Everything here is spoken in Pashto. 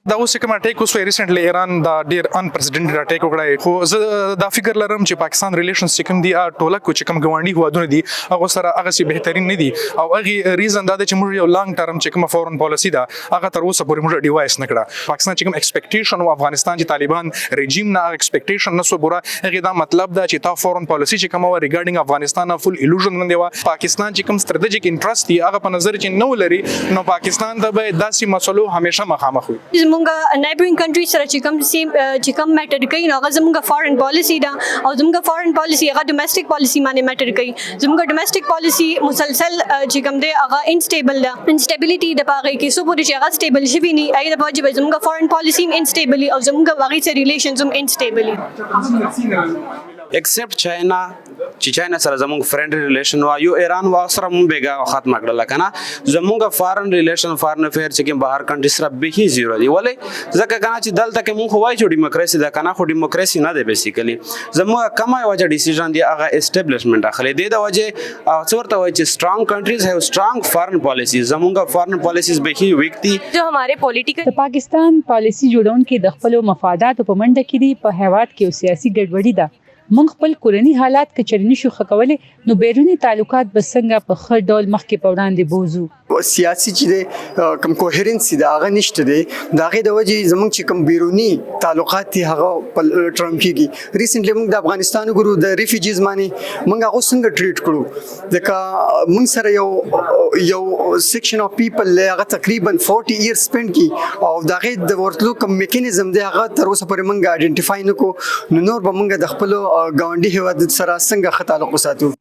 دا اوس کوم اټیک اوس ریسنټلی ایران دا ډیر انپریسیډنټډ اټیک وکړای خو زه دا فکر لرم چې پاکستان ریلیشنز چې کوم دي ټوله کو چې کوم ګاونډي هوادونه دي هغه سره هغه سي بهترین نه دي او هغه ریزن دا دی چې موږ یو لانګ ټرم چې کوم فورن پالیسی ده هغه تر اوسه پورې موږ ډیوایس نه کړه. پاکستان چې کوم ایکسپیکټیشن او افغانستان چې طالبان رژیم نه ایکسپیکټیشن نه سو بوره هغه دا مطلب ده چې تا فورن پالیسی چې کوم ریګارډینګ افغانستان فل ایلوژن نه دی. پاکستان چې کوم ستراتیجیک انټرست دی هغه په نظر چې نو لري نو پاکستان ته به داسې مسلو همیشه مخامخ وي. زمونږ نیبرینګ کنټری سره چې کوم میټر کوي نو هغه زمونږ فارن پالیسی ده او زمونږ فارن پالیسی هغه ډومېسټک پالیسی باندې میټر کوي. زمونږ ډومېسټک پالیسی مسلسل چې کوم دی هغه انسټیبل ده. انسټیبিলিټي د پاره کې سو پورې چې هغه سټیبل شي وي نه اې د پاره چې زمونږ فارن پالیسی انسټیبل او زمونږ واغې سره ریلیشنز هم انسټیبل ایکسپټ چاینا چې چاینا سره زموږ فرند ریلیشن وا یو ایران وا سره مونږ بیګا ختم کړل کنه زموږ فارن ریلیشن فارن افیر چې کوم بهر کنټری سره به هی زیرو دی ولې ځکه کنه چې دلته کې مونږ وایو چې دیموکراسي ده کنه خو دیموکراسي نه ده بیسیکلی زموږ کمای وجه ډیسیژن دی هغه اسټابلیشمنت اخلي دی د وجه څورته وایي چې سترونګ کنټریز هاف سترونګ فارن پالیسیز زموږ فارن پالیسیز به هی ویک دي جو हमारे پولیټیکل پاکستان پالیسی جوړونکو د خپل مفادات په منډه کې دي په هیواد کې یو سیاسي ګډوډي ده. مونږ خپل کورنی حالات کې چرني شو خکولې نو بیرونی تعلقات به څنګه په خړ ډول مخکې په وړاندې بوزو. سیاسي چې د کوم کوهرنس دی هغه نشته دی دا غي د وجه زمونږ چې کوم بیرونی تعلقات دي هغه ټرم کېږي. ریسنټلی موږ د افغانستان ګورو د ریفیوجیز باندې موږ هغه څنګه ټریټ کړو ځکه موږ سره یو سیکشن اف پیپل هغه تقریبا 40 ایئر سپند کی او دا غي د ورتلو کوم میکانیزم دی هغه تر اوسه پورې موږ آئیډنټیفای نکو نو نور به موږ د خپل ګاونډي هیواد سره څنګه تعلق وساتو.